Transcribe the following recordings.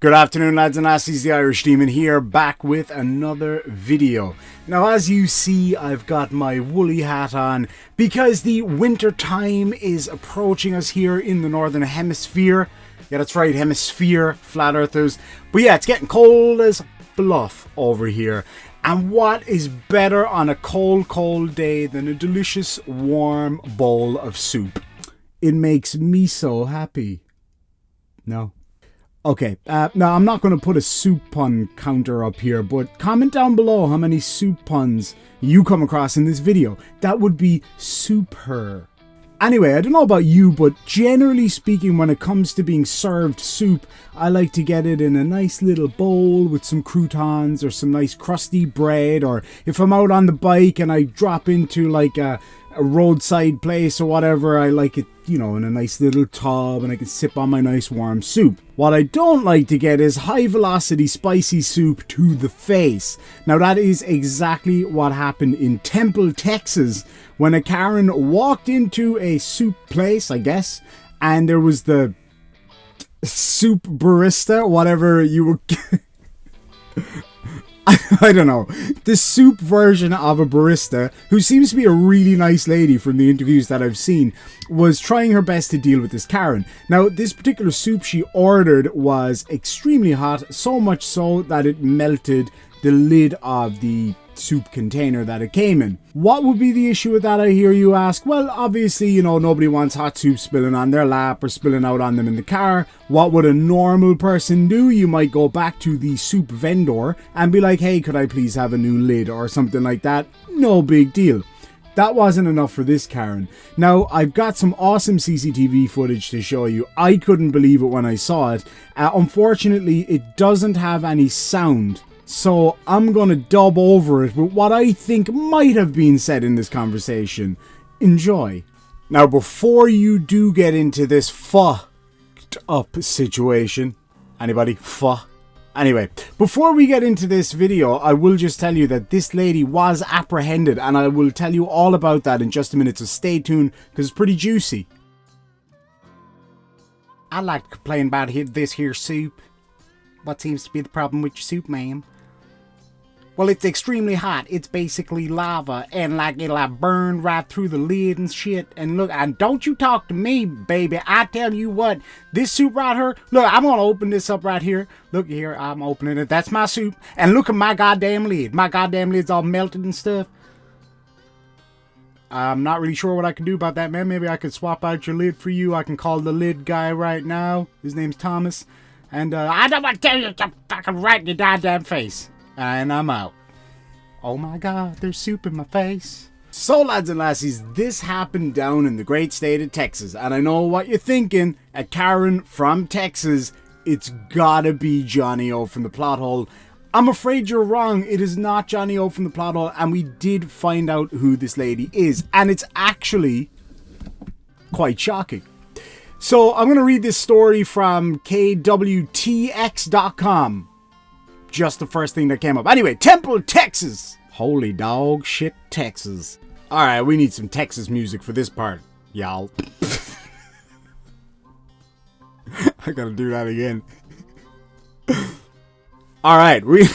Good afternoon, lads and lassies, the Irish Demon here, back with another video. Now, as you see, I've got my woolly hat on because the winter time is approaching us here in the Northern Hemisphere. Yeah, that's right, hemisphere, flat earthers. But yeah, it's getting cold as bluff over here. And what is better on a cold day than a delicious, warm bowl of soup? It makes me so happy. No. Okay, now I'm not going to put a soup pun counter up here, but comment down below how many soup puns you come across in this video. That would be super. Anyway, I don't know about you, but generally speaking, when it comes to being served soup, I like to get it in a nice little bowl with some croutons or some nice crusty bread, or if I'm out on the bike and I drop into like a roadside place or whatever, I like it, you know, in a nice little tub and I can sip on my nice warm soup. What I don't like to get is high velocity spicy soup to the face. Now that is exactly what happened in Temple, Texas, when a Karen walked into a soup place, I guess, and there was the soup barista, whatever you were... I don't know, the soup version of a barista, who seems to be a really nice lady from the interviews that I've seen, was trying her best to deal with this Karen. Now, this particular soup she ordered was extremely hot, so much so that it melted the lid of the soup container that it came in. What would be the issue with that, I hear you ask? Well, obviously, you know, nobody wants hot soup spilling on their lap or spilling out on them in the car. What would a normal person do? You might go back to the soup vendor and be like, hey, could I please have a new lid or something like that? No big deal. That wasn't enough for this Karen. Now, I've got some awesome CCTV footage to show you. I couldn't believe it when I saw it. Unfortunately, it doesn't have any sound. So I'm going to dub over it with what I think might have been said in this conversation. Enjoy. Now, before you do get into this fucked up situation, anybody? Anyway, before we get into this video, I will just tell you that this lady was apprehended, and I will tell you all about that in just a minute, so stay tuned, because it's pretty juicy. I'd like to complain about this here soup. What seems to be the problem with your soup, ma'am? Well, it's extremely hot. It's basically lava, and like it'll burn right through the lid and shit. And look, and don't you talk to me, baby. I tell you what, this soup right here, look, I'm gonna open this up right here. Look here, I'm opening it. That's my soup. And look at my goddamn lid. My goddamn lid's all melted and stuff. I'm not really sure what I can do about that, man. Maybe I could swap out your lid for you. I can call the lid guy right now. His name's Thomas. And I don't want to tell you to fucking right in your goddamn face. And I'm out. Oh my god, there's soup in my face. So lads and lassies, this happened down in the great state of Texas. And I know what you're thinking. A Karen from Texas, it's gotta be Johnny O from the plot hole. I'm afraid you're wrong. It is not Johnny O from the plot hole. And we did find out who this lady is. And it's actually quite shocking. So I'm going to read this story from KWTX.com. Just the first thing that came up. Anyway, Temple, Texas. Holy dog shit, Texas. Alright, we need some Texas music for this part, y'all. I gotta do that again. Alright, we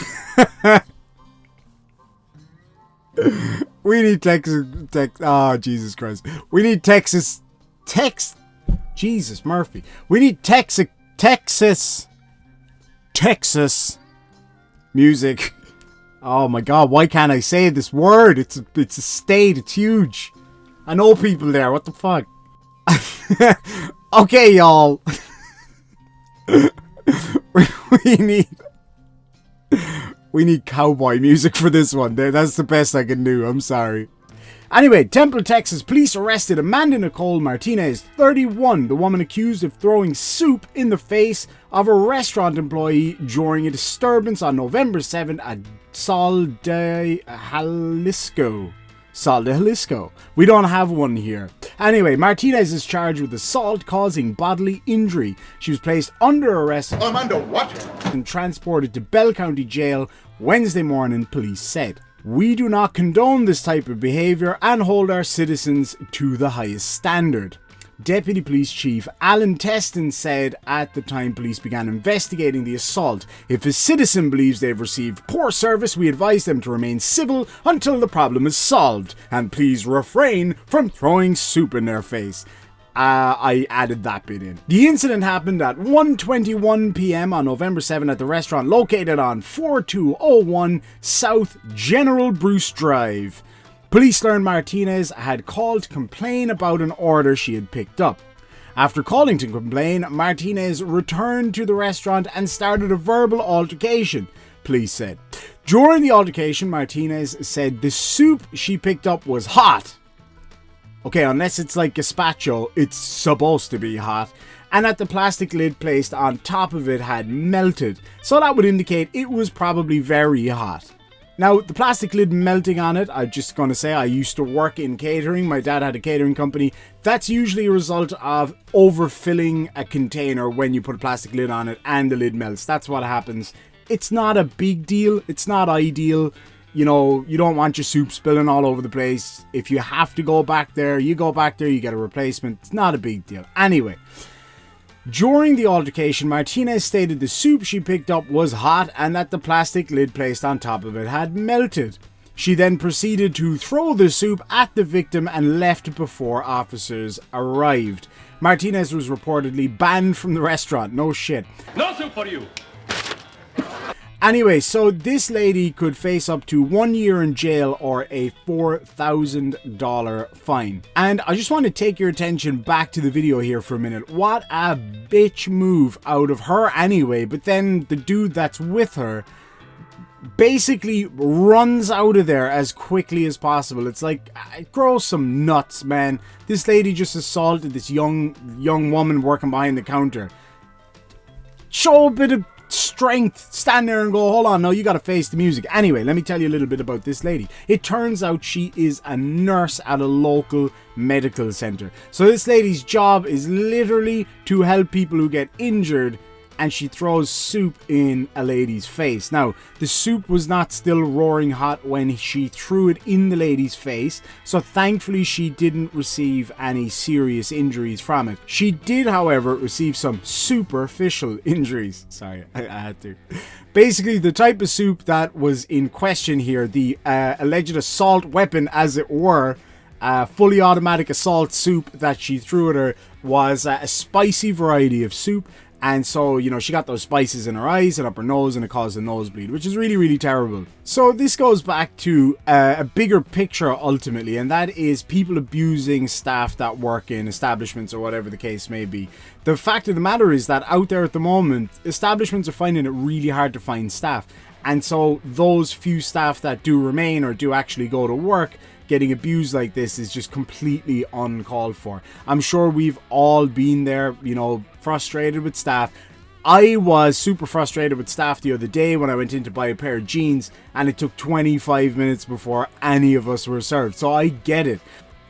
need Texas. Oh, Jesus Christ. We need Texas. Jesus, Murphy. We need Texas music. Oh my god, why can't I say this word? It's a state, it's huge. I know people there, what the fuck? Okay, y'all. we need cowboy music for this one. That's the best I can do, I'm sorry. Anyway, Temple, Texas, police arrested Amanda Nicole Martinez, 31, the woman accused of throwing soup in the face of a restaurant employee during a disturbance on November 7 at Sal de Jalisco. We don't have one here. Anyway, Martinez is charged with assault causing bodily injury. She was placed under arrest under what? and transported to Bell County Jail Wednesday morning, police said. We do not condone this type of behavior and hold our citizens to the highest standard. Deputy Police Chief Alan Teston said at the time police began investigating the assault. If a citizen believes they've received poor service, we advise them to remain civil until the problem is solved, and please refrain from throwing soup in their face. I added that bit in. The incident happened at 1:21 p.m. on November 7 at the restaurant located on 4201 South General Bruce Drive. Police learned Martinez had called to complain about an order she had picked up. After calling to complain, Martinez returned to the restaurant and started a verbal altercation, police said. During the altercation, Martinez said the soup she picked up was hot. Okay, unless it's like gazpacho, it's supposed to be hot. And that the plastic lid placed on top of it had melted, so that would indicate it was probably very hot. Now, the plastic lid melting on it, I'm just going to say I used to work in catering. My dad had a catering company. That's usually a result of overfilling a container when you put a plastic lid on it and the lid melts. That's what happens. It's not a big deal. It's not ideal. You know, you don't want your soup spilling all over the place. If you have to go back there, you go back there, you get a replacement. It's not a big deal. Anyway, during the altercation, Martinez stated the soup she picked up was hot and that the plastic lid placed on top of it had melted. She then proceeded to throw the soup at the victim and left before officers arrived. Martinez was reportedly banned from the restaurant. No shit. No soup for you. Anyway, so this lady could face up to 1 year in jail or a $4,000 fine. And I just want to take your attention back to the video here for a minute. What a bitch move out of her anyway, but then the dude that's with her basically runs out of there as quickly as possible. It's like, grow some nuts, man. This lady just assaulted this young woman working behind the counter. Show a bit of strength. Stand there and go, hold on, no, you gotta face the music. Anyway, let me tell you a little bit about this lady. It turns out she is a nurse at a local medical center. So this lady's job is literally to help people who get injured, and she throws soup in a lady's face. Now, the soup was not still roaring hot when she threw it in the lady's face, so thankfully she didn't receive any serious injuries from it. She did, however, receive some superficial injuries. Sorry, I had to. Basically, the type of soup that was in question here, the alleged assault weapon, as it were, fully automatic assault soup that she threw at her, was a spicy variety of soup. And so, you know, she got those spices in her eyes and up her nose, and it caused a nosebleed, which is really, really terrible. So this goes back to a bigger picture ultimately, and that is people abusing staff that work in establishments or whatever the case may be. The fact of the matter is that out there at the moment, establishments are finding it really hard to find staff. And so those few staff that do remain or do actually go to work, getting abused like this is just completely uncalled for. I'm sure we've all been there, you know, frustrated with staff. I was super frustrated with staff the other day when I went in to buy a pair of jeans, and it took 25 minutes before any of us were served. So I get it.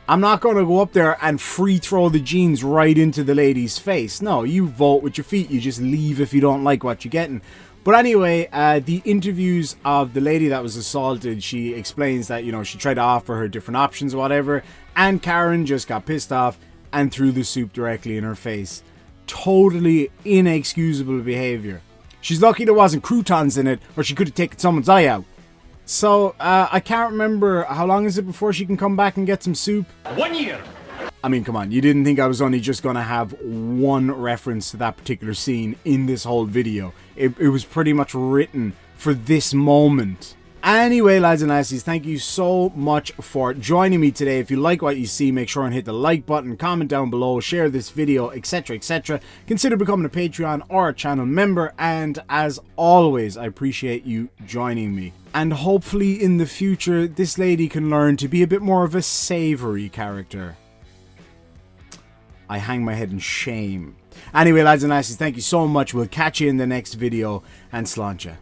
I'm not going to go up there and free throw the jeans right into the lady's face. No, you vote with your feet. You just leave if you don't like what you're getting. But anyway, the interviews of the lady that was assaulted, she explains that, you know, she tried to offer her different options or whatever, and Karen just got pissed off and threw the soup directly in her face. Totally inexcusable behavior. She's lucky there wasn't croutons in it, or she could have taken someone's eye out. So, I can't remember, how long is it before she can come back and get some soup? 1 year. I mean, come on, you didn't think I was only just gonna have one reference to that particular scene in this whole video. It was pretty much written for this moment. Anyway, lads and lassies, thank you so much for joining me today. If you like what you see, make sure and hit the like button, comment down below, share this video, etc, etc. Consider becoming a Patreon or a channel member, and as always, I appreciate you joining me. And hopefully in the future, this lady can learn to be a bit more of a savoury character. I hang my head in shame. Anyway, lads and lassies, thank you so much. We'll catch you in the next video, and sláinte.